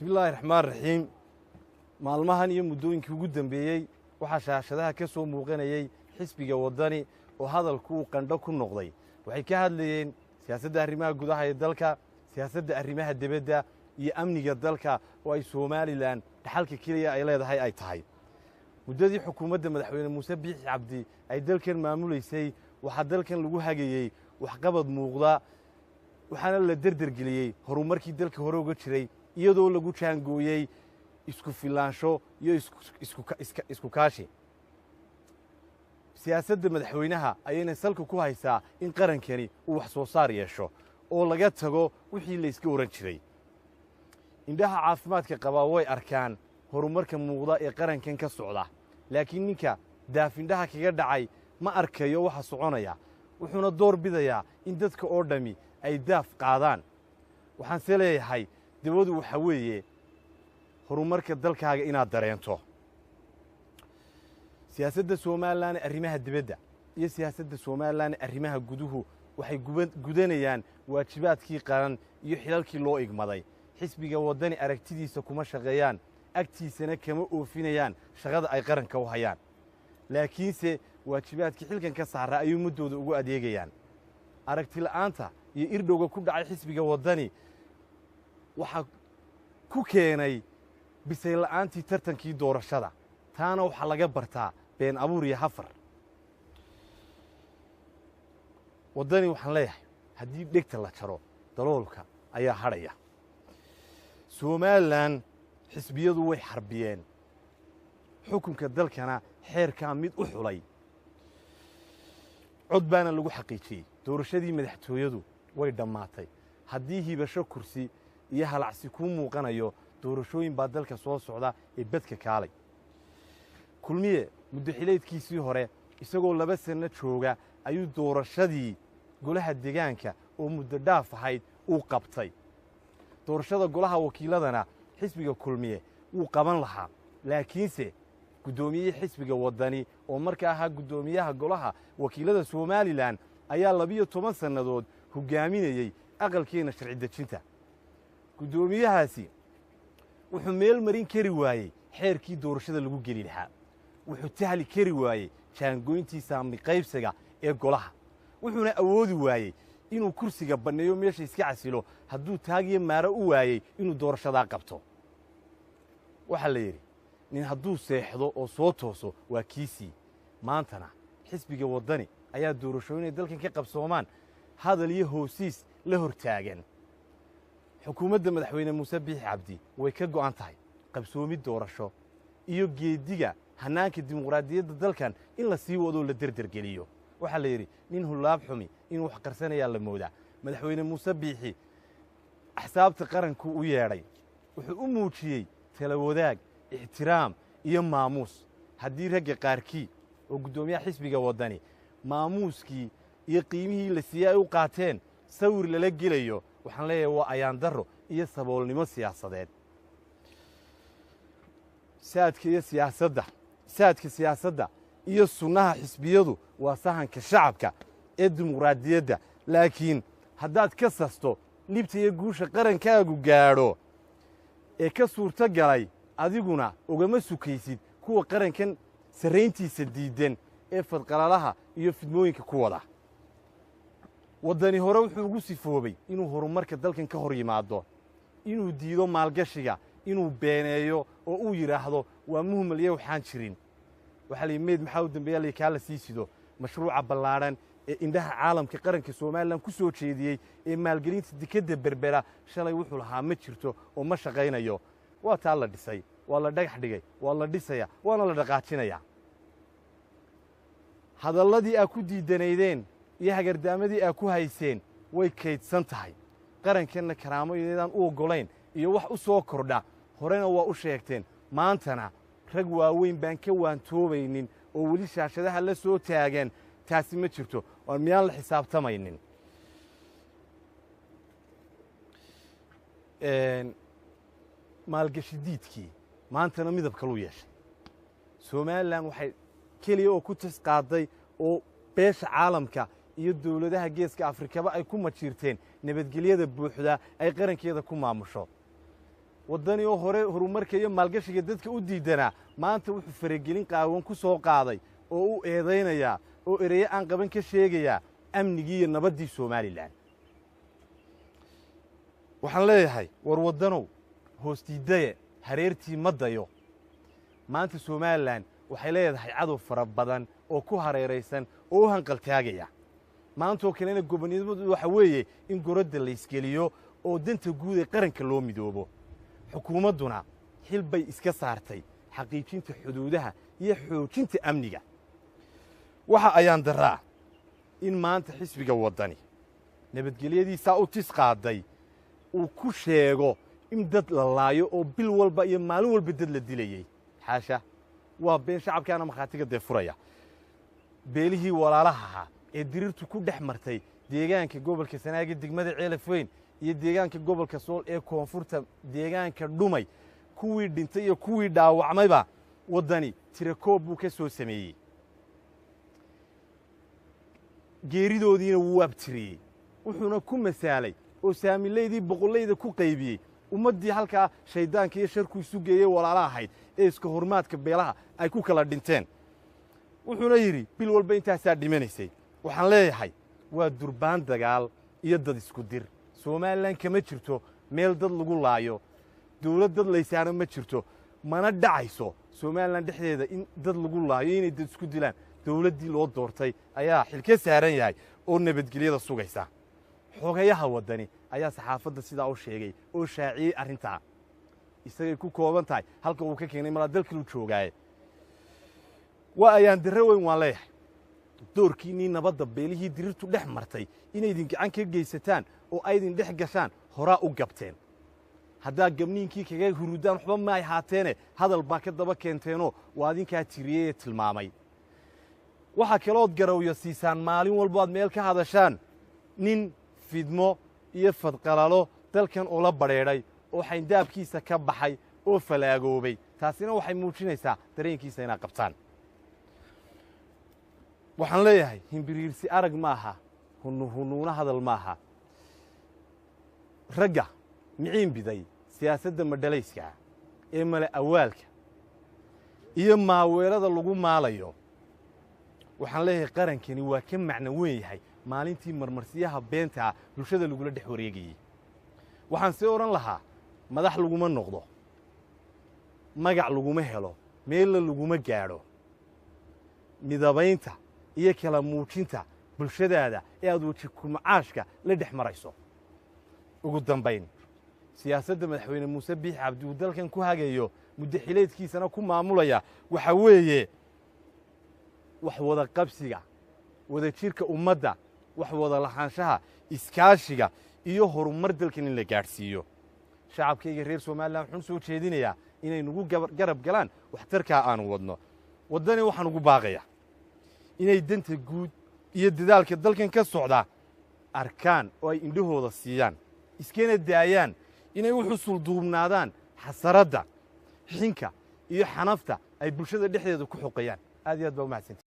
bismillaahi raxmaan raxiim maalmahan iyo muddooyinkii ugu dambeeyey waxaa shaashadaha ka soo muuqanayey xisbiga waddani oo hadalku uu qandho ku noqday waxay ka hadlayeen siyaasadda arrimaha gudaha ee dalka siyaasadda arrimaha dibadda iyo amniga dalka oo ay somalilan dhaxalka keliya ay leedahay ay tahay muddadii xukuumadda madaxweyne muuse biixi cabdi ay dalkan maamulaysay waxaa dalkan lagu hagayey waxqabad muuqda waxaana la derdergeliyey horumarkii dalka hore uga jiray iyadoo lagu jaangooyey isku filaansho iyo isku kaashi siyaasadda madaxweynaha ayayna salka ku haysaa in qarankani uu wax soo saar yeesho oo laga tago wixii layska oran jiray indhaha caafimaadka qabaa way arkaan horumarka muuqda ee qarankan ka socda laakiin ninka daafindhaha kaga dhacay ma arkayo waxa soconaya wuxuuna door bidayaa in dadka oo dhammi ay daaf qaadaan waxaanse leeyahay dabadu waxa weeye horumarka dalkaaga inaad dareento siyaasadda somalilan ee arrimaha dibadda iyo siyaasadda somalilan ee arrimaha guduhu waxay gudanayaan waajibaadkii qaran iyo xilalkii loo igmaday xisbiga waddani aragtidiisa kuma shaqeeyaan agtiisana kama oofinayaan shaqada ay qaranka u hayaan laakiinse waajibaadkii xilkan ka saaraa ayuu muddooda ugu adeegayaan aragtila'aanta iyo irdhowga ku dhacay xisbiga waddani waxaa ku keenay bisayla'aantii tartankii doorashada taana waxaa laga bartaa been abuur iyo hafar waddani waxaan leeyahay haddii dhegta la jaro daloolka ayaa hadhaya somalilan xisbiyadu way xarbiyeen xukunka dalkana xeerkaa mid u xulay cod baana lagu xaqiijiyey doorashadii madaxtooyadu way dhammaatay haddii hibasho kursi iyo halacsi kuu muuqanayo doorashooyin baa dalka soo socda ee bedka kaalay kulmiye muddo xileedkiisii hore isagoo 2 sanno jooga ayuu doorashadii golaha deegaanka oo muddo dhaaf ahayd uu qabtay doorashada golaha wakiiladana xisbiga kulmiye wuu qaban lahaa laakiinse guddoomiyihii xisbiga waddani oo markaa ahaa guddoomiyaha golaha wakiilada somalilan ayaa 12 sannadood hoggaaminayey aqalkeenna sharci dejinta guddoomiyahaasi wuxuu meel marin kari waayey xeerkii doorashada lagu geli lahaa wuxuu tahli kari waayey jaangoyntii saami qaybsiga ee golaha wuxuuna awoodi waayey inuu kursiga banneeyo meesha iska casilo hadduu taagiyo maaro u waayey inuu doorashadaa qabto waxaa la yidhi nin hadduu seexdo oo soo tooso waa kiisii maantana xisbiga waddani ayaa doorashooyinay dalkan ka qabsoomaan hadal iyo hoosiis la hor taagan xukuumadda madaxweyne muuse biixi cabdi way ka go'an tahay qabsoomid doorasho iyo geediga hannaanka dimuqraadiyadda dalkan in la sii wadoo la derdergeliyo waxaa la yidhi nin hullaab xumi inuu wax qarsanayaa la moodaa madaxweyne muuse biixi axsaabta qaranku u yeedhay wuxuu u muujiyey tala wadaag ixtiraam iyo maamuus haddii ragga qaarkii oo guddoomiyaha xisbiga waddani maamuuskii iyo qiimihii la siiyey ay u qaateen sawir lala gelayo waxaan leeyahay waa ayaandarro iyo saboolnimo siyaasadeed saadka siyaasadda iyo sunnaha xisbiyadu waa sahanka shacabka ee dimuqraadiyadda laakiin haddaad ka sasto libta iyo guusha qarankaagu gaadho ee ka suurto galay adiguna ugama sukaysid kuwa qarankan sarrayntiisa diiddan ee fadqalalaha iyo fidmooyinka ku wada waddani hore wuxuu ugu sifoobay inuu horumarka dalkan ka hor yimaado inuu diido maalgashiga inuu beeneeyo oo uu yidhaahdo waa muhmalyo waxaan jirin waxaa la yidhi meyd maxaa u dambeeya kaa la sii sido mashruuca ballaadhan ee indhaha caalamka qaranka somalilan ku soo jeediyey ee maalgelinta dekedda berbera shalay wuxuu lahaa ma jirto oo ma shaqaynayo waa taa la dhisay waa la dhagax dhigay waa la dhisaya waana la dhaqaajinayaa hadalladii aa ku diidanaydeen iyo hagardaamadii aa ku hayseen way kaydsan tahay qarankanna karaamo inaydaan u oggolayn iyo wax u soo kordha horena waa u sheegteen maantana rag waaweyn baan ka waantoobaynin oo weli shaashadaha la soo taagan taasi ma jirto oon miyaan la xisaabtamaynin maalgashi diidkii maantana midab kaluu yeeshay somalilan waxay keliya oo ku tasqaaday oo beesha caalamka iyo dawladaha geeska afrikaba ay ku majiirteen nabadgelyada buuxda ay qarankeeda ku maamusho waddani oo hore horumarka iyo maalgashiga dadka u diidanaa maanta wuxuu faragelin qaawan ku soo qaaday oo u eedaynayaa oo ereye aan qaban ka sheegayaa amnigii iyo nabaddii somalilan waxaan leeyahay war waddanow hoostiidaye hareertii ma dayo maanta somalilan waxay leedahay cadow fara badan oo ku hareeraysan oo u hanqaltaagaya maantoo kalena gobonimadu waxa weeye in goradda laysgeliyo oo danta guud ee qaranka loo midoobo xukuumadduna xil bay iska saartay xaqiijinta xuduudaha iyo xoojinta amniga waxa ayaan daraa in maanta xisbiga waddani nabadgelyadiisaa u tis qaaday uu ku sheego in dad la laayo oo bil walba iyo maalin walba dad la dilayey xaasha waa been shacabkaana markhaatiga dee furaya beelihii walaalaha ahaa ee dirirtu ku dhex martay deegaanka gobolka sanaaga degmada ceelaf weyn iyo deegaanka gobolka sool ee koonfurta deegaanka dhumay kuwii dhintay iyo kuwii dhaawacmayba waddani tirakoob buu ka soo sameeyey geeridoodiina wuu abtiriyey wuxuuna ku masaalay oo saamilaydii boqollayda ku qaybiyey ummaddii halkaa shayddaanka iyo sharku isu geeyey walaala ahayd ee iska hormaadka beelaha ay ku kala dhinteen wuxuuna yidhi bil walba intaasaa dhimanaysay waxaan leeyahay waa durbaan dagaal iyo dad isku dir somalilan kama jirto meel dad lagu laayo dawlad dad laysaana ma jirto mana dhacayso somalilan dhexdeeda in dad lagu laayo inay dad isku dilaan dawladdii loo doortay ayaa xil ka saaran yahay oo nabadgelyada sugaysa xogayaha waddani ayaa saxaafadda sidaa u sheegay oo shaaciyey arrintaa isagay ku kooban tahay halka uu ka keenay malaa dalkilu joogaaye waa ayaan darre weyn waan leeyahay doorkiinnii nabadda beelihii dirirtu dhex martay inaydin gacan ka geysataan oo aydin dhex gashaan horaa u gabteen haddaa gabniinkii kaga huruudaan waxba ma ay haateene hadal baa ka daba keenteenoo waa adinkaa tiriyey ee tilmaamay waxaa kalood garawyo siisaan maalin walbo aad meel ka hadashaan nin fidmo iyo fadqalalo dalkan ula badheedhay oo xayndaabkiisa ka baxay oo falaagoobay taasina waxay muujinaysaa dareenkiisa inaad qabtaan waxaan leeyahay himbiriirsi arag ma aha hunuuna hadal ma aha ragga miciin biday siyaasadda madhalayska ee male awaalka iyo maaweelada lagu maalayo waxaan leeyahay qarankani waa ka macno weyn yahay maalintii marmarsiyaha beentaa bulshada lagula dhex wareegayey waxaan sii odhan lahaa madax laguma noqdo magac laguma helo meella laguma gaadho midabaynta iyo kala muujinta bulshadaada ee aad weji kumacaashka la dhex marayso ugu dambayn siyaasadda madaxweyne muuse biix cabdi uu dalkan ku hagayo muddo xileedkiisana ku maamulaya waxa weeye wax wada qabsiga wada jirka ummadda wax wada lahaanshaha iskaashiga iyo horumar dalkan in la gaadhsiiyo shacabkayga reer somalilan waxaan soo jeedinayaa inay nagu garab galaan waxtarkaa aanu wadno waddani waxaan ugu baaqayaa inay danta guud iyo dadaalka dalkan ka socda arkaan oo ay indhahooda siiyaan iskana daayaan inay u xusul duubnaadaan xasaradda xinka iyo xanafta ay bulshada dhexdeeda ku xoqayaan aad iyo aad baa u mahadsanti